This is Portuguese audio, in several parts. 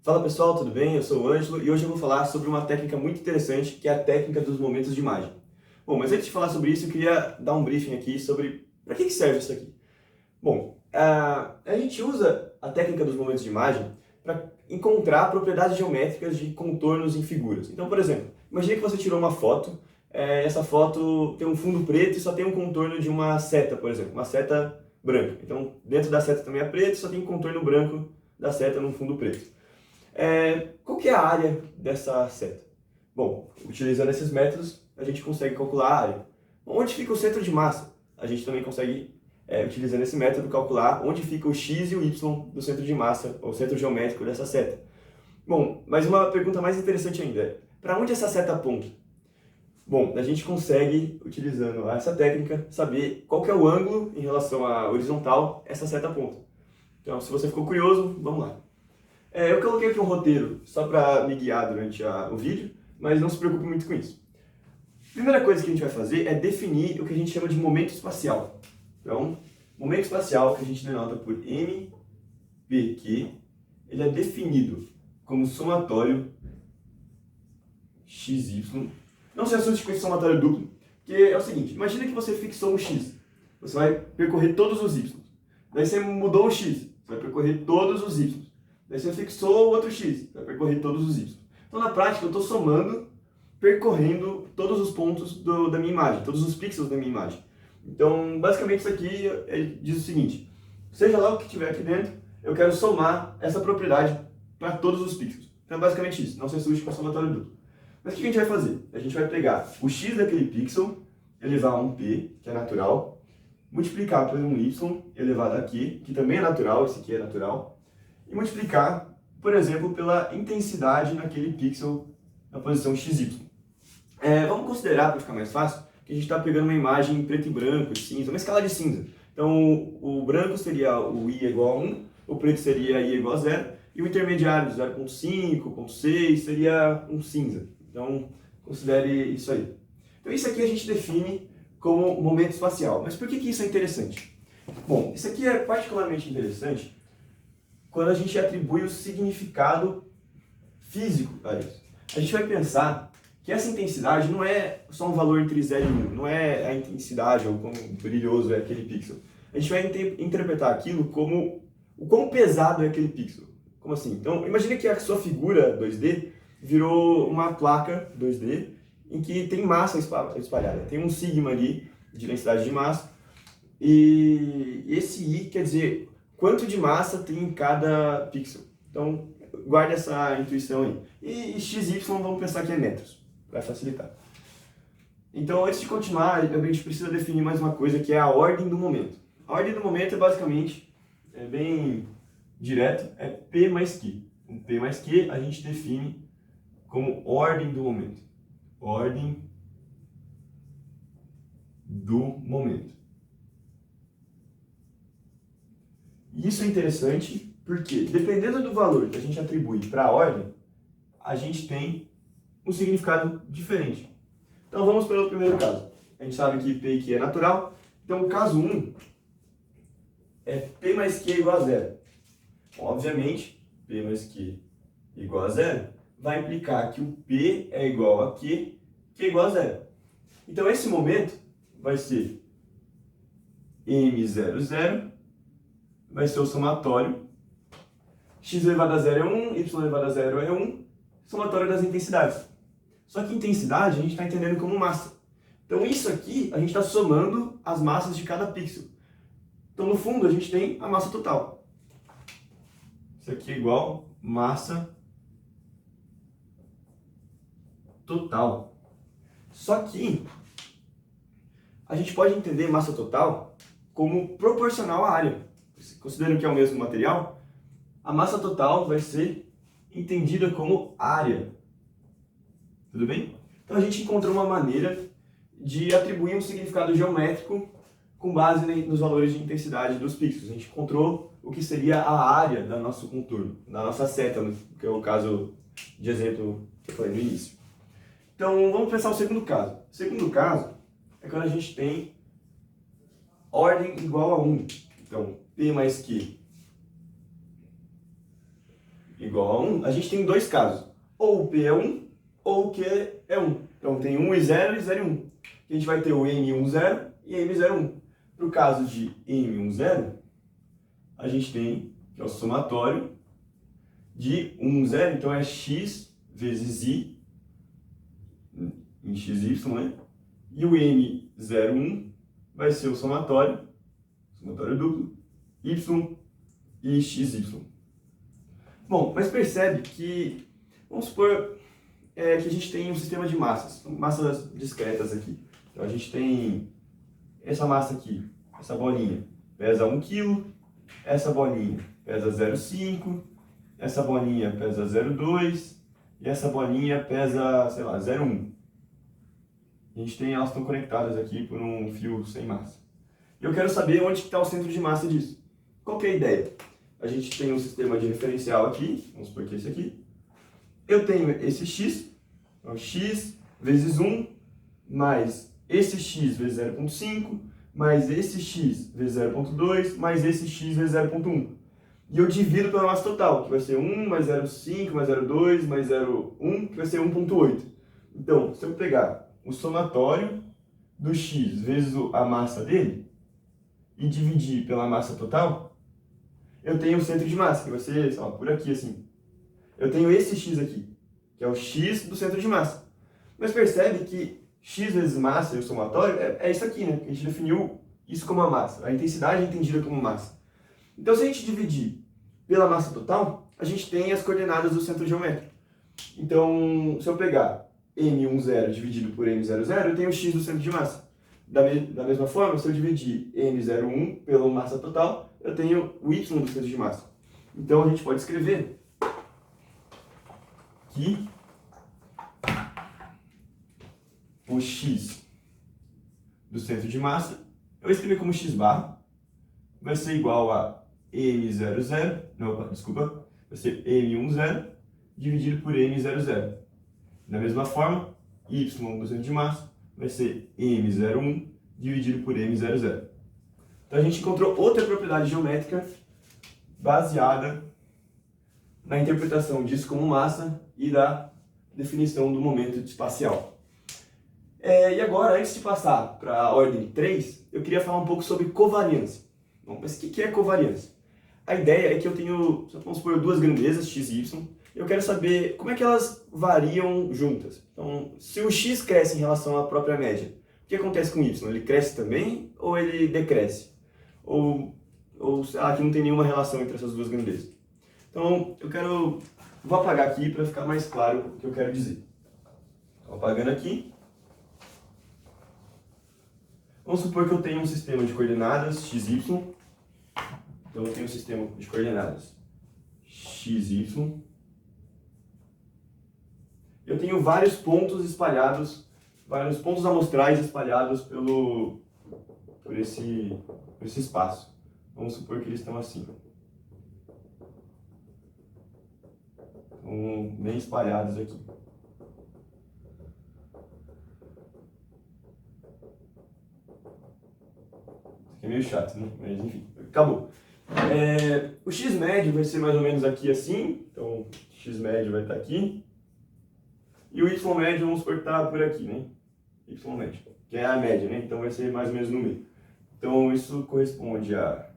Fala pessoal, tudo bem? Eu sou o Ângelo e hoje eu vou falar sobre uma técnica muito interessante que é a técnica dos momentos de imagem. Bom, mas antes de falar sobre isso, eu queria dar um briefing aqui sobre para que serve isso aqui. Bom, a gente usa a técnica dos momentos de imagem para encontrar propriedades geométricas de contornos em figuras. Então, por exemplo, imagine que você tirou uma foto, essa foto tem um fundo preto e só tem um contorno de uma seta, por exemplo, uma seta branca. Então, dentro da seta também é preto e só tem um contorno branco da seta no fundo preto. Qual que é a área dessa seta? Bom, utilizando esses métodos, a gente consegue calcular a área. Onde fica o centro de massa? A gente também consegue, utilizando esse método, calcular onde fica o x e o y do centro de massa, ou centro geométrico dessa seta. Bom, mas uma pergunta mais interessante ainda é, para onde essa seta aponta? Bom, a gente consegue, utilizando essa técnica, saber qual que é o ângulo em relação à horizontal essa seta aponta. Então, se você ficou curioso, vamos lá. Eu coloquei aqui um roteiro só para me guiar durante o vídeo, mas não se preocupe muito com isso. Primeira coisa que a gente vai fazer é definir o que a gente chama de momento espacial. Então, momento espacial, que a gente denota por MPQ, ele é definido como somatório XY. Não se assuste com esse somatório duplo, porque é o seguinte, imagina que você fixou um X, você vai percorrer todos os Y. Daí você mudou o X, você vai percorrer todos os Y. Daí você fixou o outro X, vai percorrer todos os Y. Então, na prática, eu estou somando, percorrendo todos os pontos da minha imagem, todos os pixels da minha imagem. Então, basicamente, isso aqui diz o seguinte, seja lá o que tiver aqui dentro, eu quero somar essa propriedade para todos os pixels. Então, é basicamente isso, não se assuste com o somatório duplo. Mas o que a gente vai fazer? A gente vai pegar o X daquele pixel, elevado a um P, que é natural, multiplicar por um Y elevado a Q, que também é natural, esse aqui é natural, e multiplicar, por exemplo, pela intensidade naquele pixel na posição XY. Vamos considerar, para ficar mais fácil, que a gente está pegando uma imagem em preto e branco, de cinza, uma escala de cinza. Então, o branco seria o I igual a 1, o preto seria I igual a 0, e o intermediário, 0,5, 0,6, seria um cinza. Então, considere isso aí. Então, isso aqui a gente define como momento espacial. Mas por que isso é interessante? Bom, isso aqui é particularmente interessante quando a gente atribui o significado físico a isso. A gente vai pensar que essa intensidade não é só um valor entre 0 e 1, não é a intensidade ou quão brilhoso é aquele pixel. A gente vai interpretar aquilo como o quão pesado é aquele pixel. Como assim? Então, imagine que a sua figura 2D virou uma placa 2D em que tem massa espalhada. Tem um sigma ali de densidade de massa e esse I quer dizer quanto de massa tem em cada pixel. Então, guarde essa intuição aí. E XY vamos pensar que é metros, para facilitar. Então, antes de continuar, a gente precisa definir mais uma coisa, que é a ordem do momento. A ordem do momento é basicamente, bem direto, é P mais Q. Com P mais Q a gente define como ordem do momento. Ordem do momento. E isso é interessante porque, dependendo do valor que a gente atribui para a ordem, a gente tem um significado diferente. Então vamos pelo primeiro caso. A gente sabe que P e Q é natural, então o caso 1 é P mais Q igual a 0. Obviamente, P mais Q igual a 0 vai implicar que o P é igual a Q, que é igual a 0. Então esse momento vai ser M00, vai ser o somatório, x elevado a 0 é 1, y elevado a 0 é 1, somatório das intensidades. Só que intensidade a gente está entendendo como massa. Então isso aqui a gente está somando as massas de cada pixel. Então no fundo a gente tem a massa total. Isso aqui é igual massa total. Só que a gente pode entender massa total como proporcional à área. Considerando que é o mesmo material, a massa total vai ser entendida como área. Tudo bem? Então a gente encontrou uma maneira de atribuir um significado geométrico com base nos valores de intensidade dos pixels. A gente encontrou o que seria a área do nosso contorno, da nossa seta, que é o caso de exemplo que eu falei no início. Então vamos pensar o segundo caso. O segundo caso é quando a gente tem ordem igual a 1. Então, P mais Q igual a 1, a gente tem dois casos. Ou o P é 1, ou o Q é 1. Então tem 1 e 0 e 0 e 1. A gente vai ter o M10 e M01. Para o caso de M10, a gente tem que é o somatório de 1, 0, então é x vezes i em xy, né? E o M01 vai ser o somatório duplo, y e xy. Bom, mas percebe que, vamos supor que a gente tem um sistema de massas, massas discretas aqui. Então a gente tem essa massa aqui, essa bolinha, pesa 1 kg, essa bolinha pesa 0,5, essa bolinha pesa 0,2 e essa bolinha pesa, sei lá, 0,1. A gente tem, elas estão conectadas aqui por um fio sem massa. E eu quero saber onde está o centro de massa disso. Qual que é a ideia? A gente tem um sistema de referencial aqui, vamos supor que é esse aqui. Eu tenho esse x, então x vezes 1, mais esse x vezes 0,5, mais esse x vezes 0,2, mais esse x vezes 0,1. E eu divido pela massa total, que vai ser 1 mais 0,5 mais 0,2 mais 0,1, que vai ser 1,8. Então, se eu pegar o somatório do x vezes a massa dele e dividir pela massa total, eu tenho o centro de massa, que vai ser, sei lá, por aqui assim. Eu tenho esse x aqui, que é o x do centro de massa. Mas percebe que x vezes massa e o somatório é isso aqui, né? A gente definiu isso como a massa. A intensidade é entendida como massa. Então, se a gente dividir pela massa total, a gente tem as coordenadas do centro geométrico. Então, se eu pegar M10 dividido por M00, eu tenho o x do centro de massa. Da mesma forma, se eu dividir M01 pela massa total, eu tenho o y do centro de massa. Então, a gente pode escrever que o x do centro de massa, eu vou escrever como x barra, vai ser igual a M00, não, desculpa, vai ser M10 dividido por M00. Da mesma forma, y do centro de massa vai ser M01 dividido por M00. Então a gente encontrou outra propriedade geométrica baseada na interpretação disso como massa e da definição do momento espacial. E agora, antes de passar para a ordem 3, eu queria falar um pouco sobre covariância. Bom, mas o que é covariância? A ideia é que eu tenho, vamos supor, duas grandezas, x e y, e eu quero saber como é que elas variam juntas. Então, se o x cresce em relação à própria média, o que acontece com o y? Ele cresce também ou ele decresce? Ou sei lá, que não tem nenhuma relação entre essas duas grandezas. Então, vou apagar aqui para ficar mais claro o que eu quero dizer. Estou apagando aqui. Vamos supor que eu tenho um sistema de coordenadas xy. Então eu tenho um sistema de coordenadas xy. Eu tenho vários pontos espalhados, vários pontos amostrais espalhados por esse espaço. Vamos supor que eles estão assim. Estão bem espalhados aqui. É meio chato, né? Mas enfim, acabou. O x médio vai ser mais ou menos aqui assim. Então, x médio vai estar aqui. E o y médio, vamos cortar por aqui, né? Y médio, que é a média, né? Então vai ser mais ou menos no meio. Então isso corresponde a...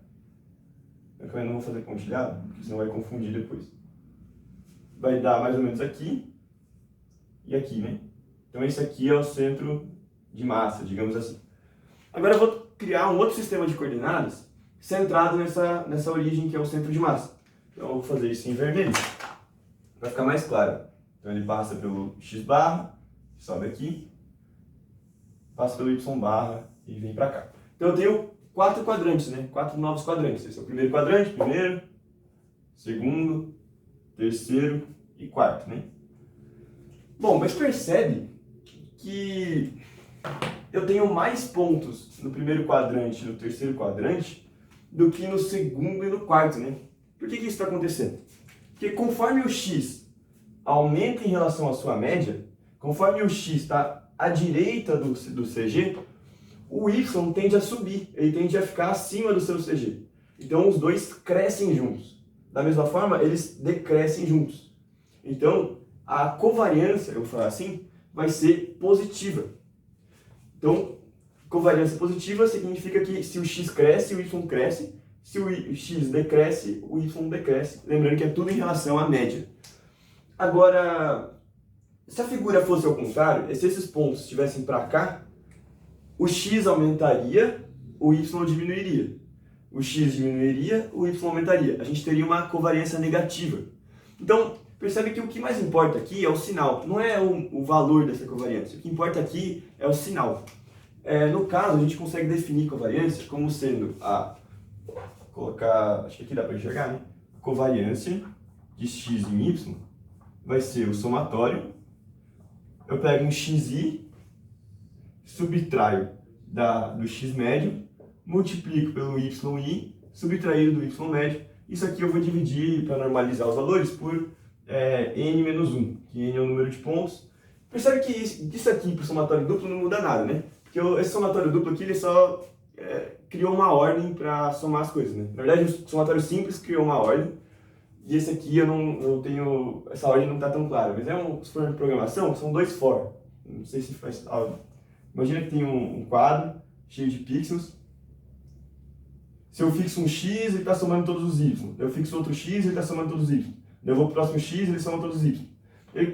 Eu não vou fazer pontilhado, porque senão vai confundir depois. Vai dar mais ou menos aqui e aqui, né? Então esse aqui é o centro de massa, digamos assim. Agora eu vou criar um outro sistema de coordenadas centrado nessa origem que é o centro de massa. Então eu vou fazer isso em vermelho, para ficar mais claro. Então ele passa pelo x barra, sobe aqui, passa pelo y barra e vem para cá. Então eu tenho 4 quadrantes, né? 4 novos quadrantes. Esse é o primeiro quadrante, primeiro, segundo, terceiro e quarto, né? Bom, mas percebe que eu tenho mais pontos no primeiro quadrante e no terceiro quadrante do que no segundo e no quarto, né? Por que isso está acontecendo? Porque conforme o x aumenta em relação à sua média, conforme o x está à direita do CG, o y tende a subir, ele tende a ficar acima do seu CG. Então os dois crescem juntos. da mesma forma, eles decrescem juntos. Então, a covariância, eu vou falar assim, vai ser positiva. Então, covariância positiva significa que se o x cresce, o y cresce. Se o x decresce, o y decresce. Lembrando que é tudo em relação à média. Agora, se a figura fosse ao contrário, se esses pontos estivessem para cá, o x aumentaria, o y diminuiria. O x diminuiria, o y aumentaria. A gente teria uma covariância negativa. Então, percebe que o que mais importa aqui é o sinal, não é o valor dessa covariância. O que importa aqui é o sinal. No caso, a gente consegue definir covariância como sendo colocar, acho que aqui dá para enxergar, né? Covariância de x em y vai ser o somatório. Eu pego um xi, subtraio do x médio, multiplico pelo yi, subtraído do y médio. Isso aqui eu vou dividir para normalizar os valores por n menos 1, que n é o número de pontos. Percebe que isso aqui para o somatório duplo não muda nada, né? Porque esse somatório duplo aqui ele só criou uma ordem para somar as coisas, né? Na verdade, o somatório simples criou uma ordem, e esse aqui eu não tenho, essa ordem não está tão clara, mas se for de programação, são dois for. Não sei se faz. Imagina que tem um quadro cheio de pixels. Se eu fixo um x, ele está somando todos os y. Eu fixo outro x, ele está somando todos os y. Eu vou para o próximo x, ele soma todos os y. Ele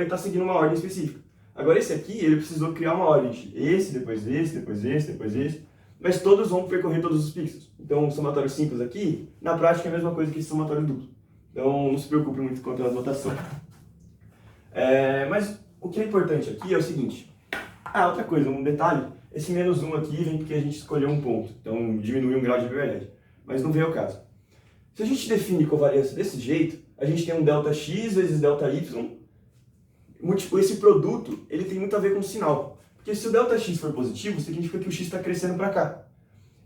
está seguindo uma ordem específica. Agora esse aqui, ele precisou criar uma ordem. Esse, depois esse, depois esse, depois esse. Mas todos vão percorrer todos os pixels. Então o somatório simples aqui, na prática é a mesma coisa que esse somatório duplo. Então não se preocupe muito com a notação. Mas o que é importante aqui é o seguinte. Outra coisa, um detalhe. Esse menos 1 aqui vem porque a gente escolheu um ponto. Então diminui um grau de verdade. Mas não veio ao caso. Se a gente define covariância desse jeito, a gente tem um ΔX vezes ΔY. Esse produto ele tem muito a ver com o sinal. Porque se o ΔX for positivo, significa que o x está crescendo para cá.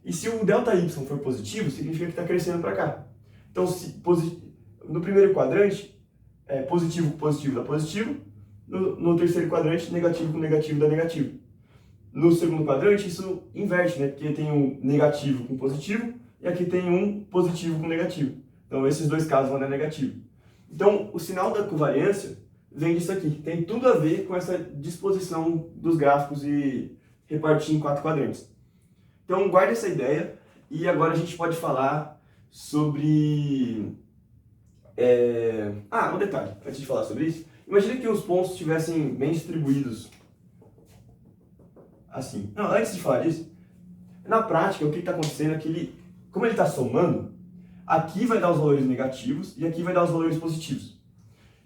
E se o ΔY for positivo, significa que está crescendo para cá. Então, no primeiro quadrante, positivo com positivo dá positivo. No terceiro quadrante, negativo com negativo dá negativo. No segundo quadrante, isso inverte, né? Porque tem um negativo com positivo e aqui tem um positivo com negativo. Então, esses dois casos vão dar negativo. Então, o sinal da covariância vem disso aqui. Tem tudo a ver com essa disposição dos gráficos e repartir em 4 quadrantes. Então, guarde essa ideia e agora a gente pode falar sobre... um detalhe, antes de falar sobre isso. Imagina que os pontos estivessem bem distribuídos assim. Não, antes de falar disso, na prática, o que está acontecendo é que como ele está somando, aqui vai dar os valores negativos e aqui vai dar os valores positivos.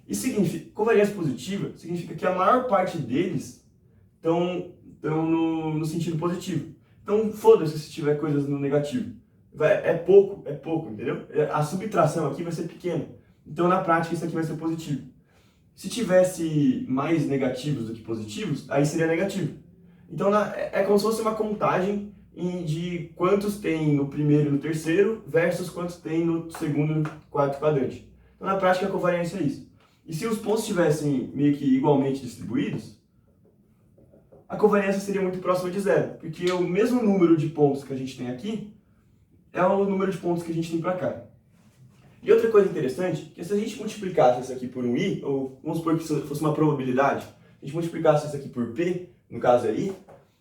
Isso significa, covariância positiva significa que a maior parte deles estão no sentido positivo. Então, foda-se se tiver coisas no negativo. É pouco, entendeu? A subtração aqui vai ser pequena. Então, na prática, isso aqui vai ser positivo. Se tivesse mais negativos do que positivos, aí seria negativo. Então, é como se fosse uma contagem de quantos tem no primeiro e no terceiro versus quantos tem no segundo e no quarto quadrante. Então, na prática, a covariância é isso. E se os pontos estivessem meio que igualmente distribuídos, a covariância seria muito próxima de zero, porque o mesmo número de pontos que a gente tem aqui é o número de pontos que a gente tem para cá. E outra coisa interessante, que se a gente multiplicasse isso aqui por um i, ou vamos supor que isso fosse uma probabilidade, a gente multiplicasse isso aqui por p, no caso é i,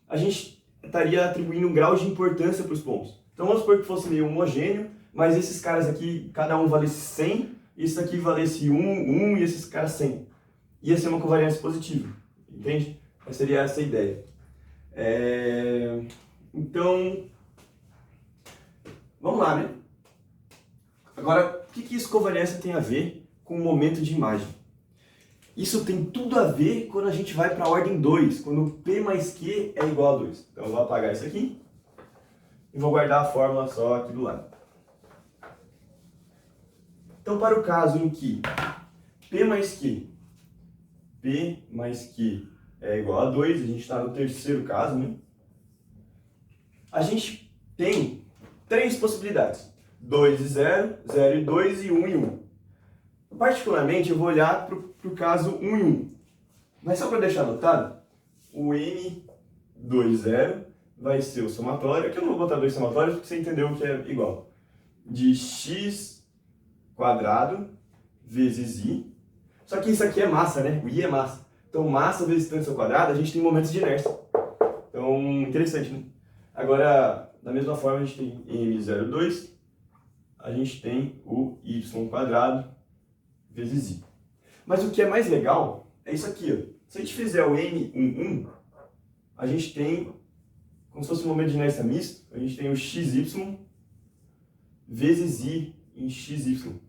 a gente estaria atribuindo um grau de importância para os pontos. Então vamos supor que fosse meio homogêneo, mas esses caras aqui, cada um valesse 100, isso aqui valesse 1 e esses caras 100. Ia ser uma covariância positiva, entende? Essa seria essa a ideia. Então, vamos lá, né? Agora, o que isso covariância tem a ver com o momento de imagem? Isso tem tudo a ver quando a gente vai para a ordem 2, quando P mais Q é igual a 2. Então eu vou apagar isso aqui e vou guardar a fórmula só aqui do lado. Então, para o caso em que P mais Q é igual a 2, a gente está no terceiro caso, né? A gente tem 3 possibilidades. 2 e 0, 0 e 2 e 1 e 1. Particularmente, eu vou olhar para o caso 1 e 1. Mas só para deixar anotado, o N2, 0 vai ser o somatório, aqui eu não vou botar 2 somatórios porque você entendeu que é igual. De x² quadrado vezes I. Só que isso aqui é massa, né? O I é massa. Então, massa vezes distância ao quadrado, a gente tem momentos de inércia. Então, interessante, né? Agora, da mesma forma, a gente tem M02, a gente tem o Y quadrado vezes I. Mas o que é mais legal é isso aqui, ó. Se a gente fizer o N11, a gente tem, como se fosse um momento de inércia misto, a gente tem o XY vezes I em XY,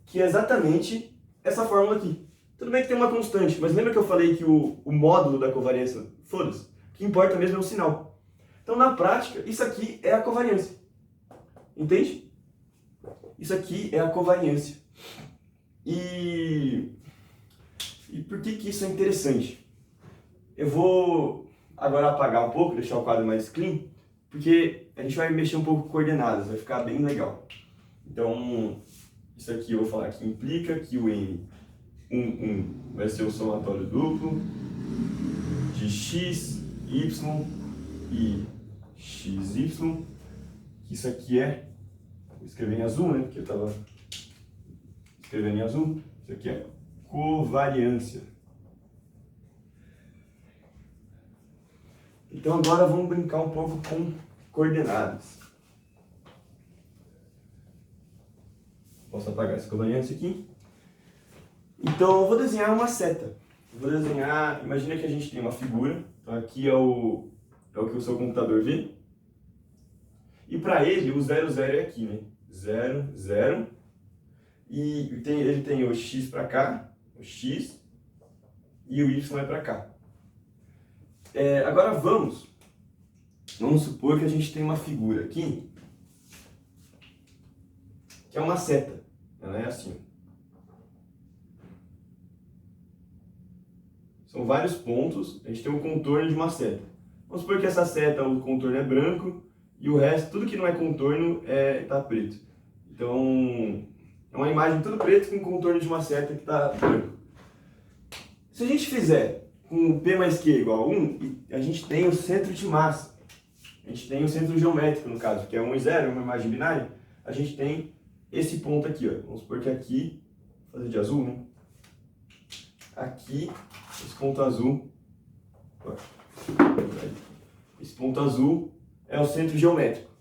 que é exatamente essa fórmula aqui. Tudo bem que tem uma constante, mas lembra que eu falei que o módulo da covariância, foda-se, o que importa mesmo é o sinal. Então, na prática, isso aqui é a covariância. Entende? Isso aqui é a covariância. E por que isso é interessante? Eu vou agora apagar um pouco, deixar o quadro mais clean, porque a gente vai mexer um pouco com coordenadas, vai ficar bem legal. Então, isso aqui eu vou falar que implica que o N11 vai ser o somatório duplo de x, y e xy. Isso aqui é, vou escrever em azul, né? Porque eu estava escrevendo em azul. Isso aqui é covariância. Então agora vamos brincar um pouco com coordenadas. Posso apagar essa covariância aqui? Então eu vou desenhar uma seta. Eu vou desenhar, imagina que a gente tem uma figura. Então aqui é o que o seu computador vê. E para ele o 0, 0 é aqui, né? 0, 0. E ele tem o x para cá, o x, e o y é para cá. Agora vamos supor que a gente tem uma figura aqui, que é uma seta. Ela é assim. São vários pontos, a gente tem um contorno de uma seta. Vamos supor que essa seta, o contorno é branco, e o resto, tudo que não é contorno, está preto. Então, é uma imagem tudo preto com o contorno de uma seta que está branco. Se a gente fizer com P mais Q igual a 1, a gente tem o centro de massa. A gente tem o centro geométrico, no caso, que é 1 e 0, uma imagem binária. A gente tem esse ponto aqui, ó. Vamos supor que aqui, vou fazer de azul, né? Aqui, esse ponto azul. Esse ponto azul é o centro geométrico.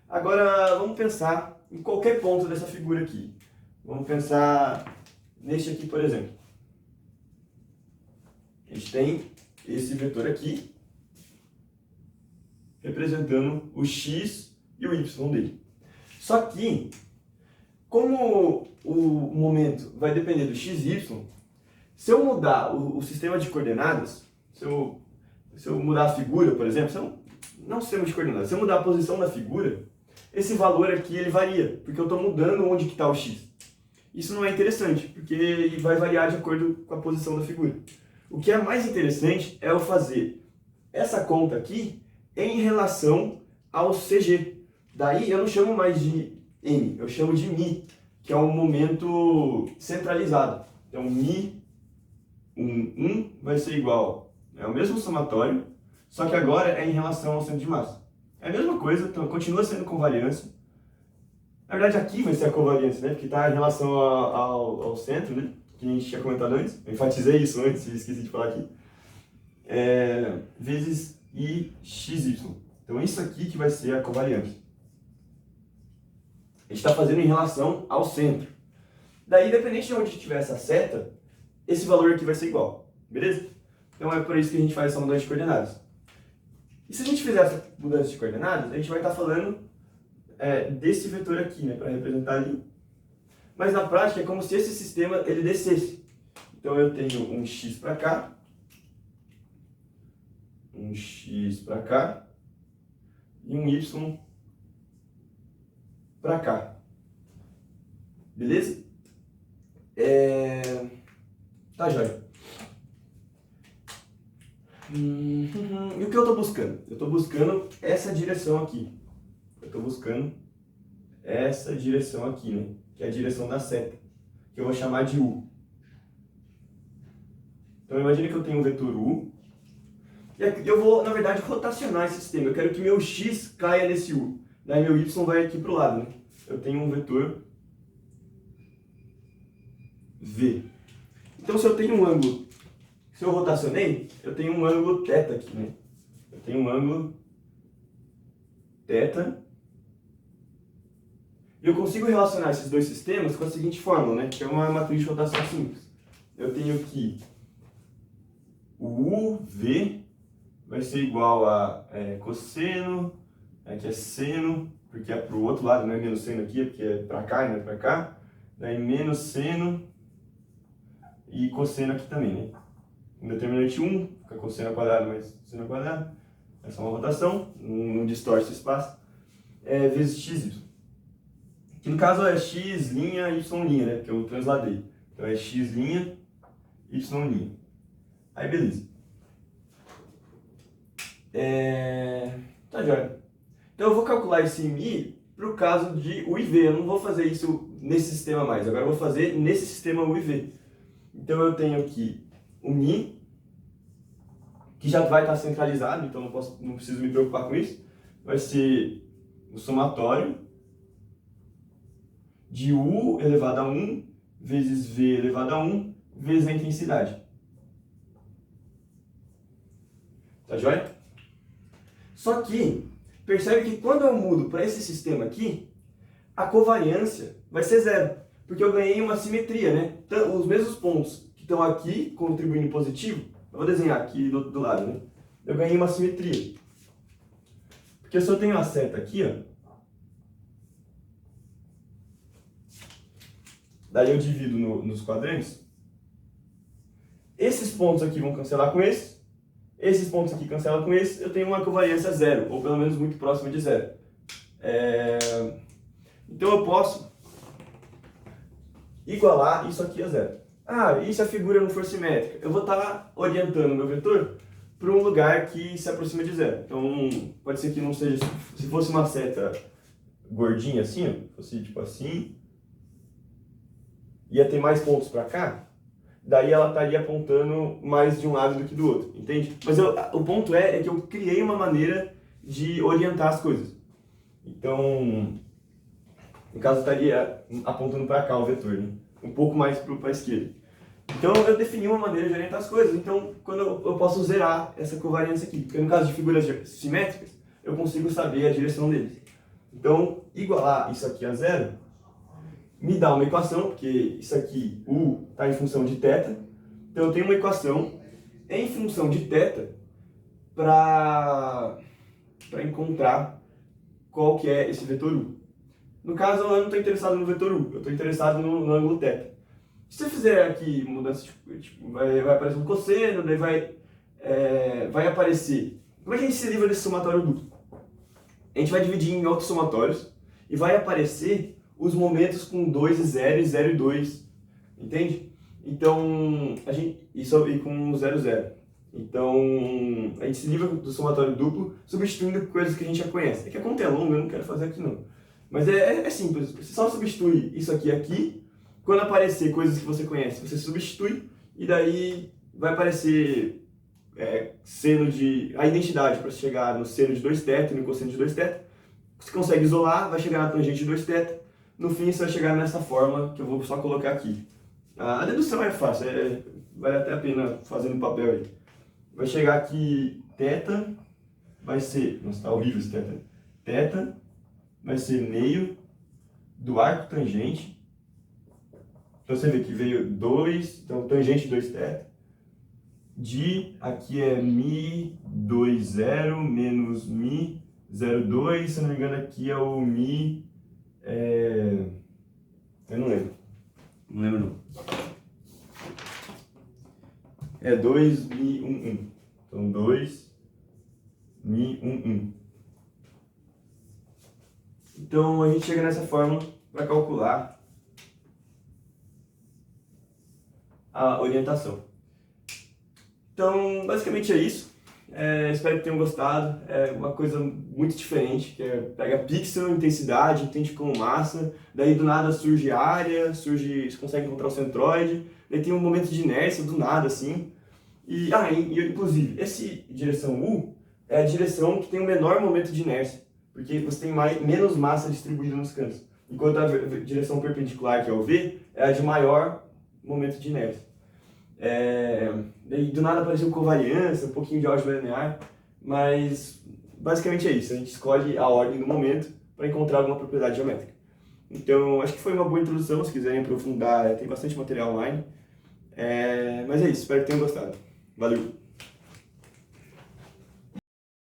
Agora, vamos pensar em qualquer ponto dessa figura aqui. Vamos pensar neste aqui, por exemplo. A gente tem esse vetor aqui, representando o x e o y dele. Só que, como o momento vai depender do x e y, se eu mudar o sistema de coordenadas, se eu mudar a figura, por exemplo, não o sistema de coordenadas, se eu mudar a posição da figura, esse valor aqui ele varia, porque eu estou mudando onde que está o x. Isso não é interessante, porque ele vai variar de acordo com a posição da figura. O que é mais interessante é eu fazer essa conta aqui em relação ao CG. Daí eu não chamo mais de M, eu chamo de Mi, que é um momento centralizado. Então, Mi 1 vai ser igual, é o mesmo somatório, só que agora é em relação ao centro de massa. É a mesma coisa, então continua sendo covariância. Na verdade aqui vai ser a covariância, né? Porque está em relação ao centro, né? Que a gente tinha comentado antes. Eu enfatizei isso antes e esqueci de falar aqui. Vezes IXY. Então isso aqui que vai ser a covariância. A gente está fazendo em relação ao centro. Daí, independente de onde tiver essa seta, esse valor aqui vai ser igual. Beleza? Então é por isso que a gente faz essa mudança de coordenadas. E se a gente fizer essa mudança de coordenadas, a gente vai estar falando desse vetor aqui, né, para representar ali. Mas na prática é como se esse sistema ele descesse. Então eu tenho um x para cá, um x para cá e um y para cá. Beleza? Tá, joia. E o que eu estou buscando? Eu estou buscando essa direção aqui. Eu estou buscando essa direção aqui, né? Que é a direção da seta, que eu vou chamar de U. Então imagine que eu tenho um vetor U, e eu vou, na verdade, rotacionar esse sistema. Eu quero que meu x caia nesse U. Daí meu y vai aqui para o lado, né? Eu tenho um vetor V. Então, se eu tenho um ângulo, se eu rotacionei, eu tenho um ângulo θ aqui, né? Eu tenho um ângulo θ. E eu consigo relacionar esses dois sistemas com a seguinte fórmula, né? Que é uma matriz de rotação simples. Eu tenho que o UV vai ser igual a cosseno, aqui é seno, porque é para o outro lado, não é menos seno aqui, porque é para cá e não é para cá. Daí menos seno e cosseno aqui também, né? Um determinante 1, fica cosseno ao quadrado mais seno ao quadrado. Essa é uma rotação, não distorce o espaço. Vezes xy. Que no caso é x' y', né? Que eu transladei. Então é x', y'. Aí beleza. Tá joia. Então eu vou calcular esse mi para o caso de UiV. Eu não vou fazer isso nesse sistema mais. Agora eu vou fazer nesse sistema UiV. Então eu tenho aqui o mi, que já vai estar centralizado, então não preciso me preocupar com isso. Vai ser o somatório de U elevado a 1 vezes V elevado a 1 vezes a intensidade. Tá joia? Só que, percebe que quando eu mudo para esse sistema aqui, a covariância vai ser zero, porque eu ganhei uma simetria, né? Então, os mesmos pontos que estão aqui contribuindo positivo, eu vou desenhar aqui do lado, né? Eu ganhei uma simetria. Porque se eu tenho uma seta aqui, ó, daí eu divido nos quadrantes, esses pontos aqui vão cancelar com esses pontos aqui cancelam com esses, eu tenho uma covariância zero, ou pelo menos muito próxima de zero. Então eu posso igualar isso aqui a zero. E se a figura não for simétrica? Eu vou estar orientando o meu vetor para um lugar que se aproxima de zero. Então pode ser que não seja, se fosse uma seta gordinha assim, ó, fosse tipo assim, ia ter mais pontos para cá, daí ela estaria apontando mais de um lado do que do outro, entende? Mas o ponto é que eu criei uma maneira de orientar as coisas. Então, no caso, estaria apontando para cá o vetor, né? Um pouco mais para a esquerda. Então, eu defini uma maneira de orientar as coisas. Então, quando eu posso zerar essa covariância aqui, porque no caso de figuras simétricas, eu consigo saber a direção deles. Então, igualar isso aqui a zero me dá uma equação, porque isso aqui, U, está em função de θ. Então, eu tenho uma equação em função de θ para encontrar qual que é esse vetor U. No caso, eu não estou interessado no vetor U, eu estou interessado no ângulo θ. Se você fizer aqui mudança, vai aparecer um cosseno, daí vai aparecer... Como é que a gente se livra desse somatório duplo? A gente vai dividir em outros somatórios e vai aparecer os momentos com 2 e 0 e 0 e 2, entende? Então, e com 0 0. Então, a gente se livra do somatório duplo, substituindo coisas que a gente já conhece. É que a conta é longa, eu não quero fazer aqui não. Mas é simples, você só substitui isso aqui. Quando aparecer coisas que você conhece, você substitui, e daí vai aparecer a identidade para chegar no seno de 2θ e no cosseno de 2θ. Você consegue isolar, vai chegar na tangente de 2θ. No fim, você vai chegar nessa fórmula que eu vou só colocar aqui. A dedução é fácil, vale até a pena fazer no papel aí. Vai chegar aqui, θ vai ser, nossa, tá horrível esse θ. θ vai ser meio do arco tangente. Então você vê que veio 2, então tangente 2θ. Aqui é mi 2,0 menos mi 0,2. Se eu não me engano, aqui é o mi... eu não lembro. Não lembro não. É 2 mi 1, 1. Então 2 mi 1, 1. Então a gente chega nessa fórmula para calcular a orientação. Então basicamente é isso. Espero que tenham gostado. É uma coisa muito diferente, que pega pixel, intensidade, entende como massa, daí do nada surge área, você consegue encontrar o centroide, daí tem um momento de inércia do nada assim. E inclusive, essa direção U é a direção que tem o menor momento de inércia, porque você tem menos massa distribuída nos cantos. Enquanto a direção perpendicular, que é o V, é a de maior momento de inércia. Daí do nada apareceu covariância, um pouquinho de álgebra linear, mas basicamente é isso, a gente escolhe a ordem do momento para encontrar alguma propriedade geométrica. Então, acho que foi uma boa introdução, se quiserem aprofundar, tem bastante material online. Mas é isso, espero que tenham gostado. Valeu!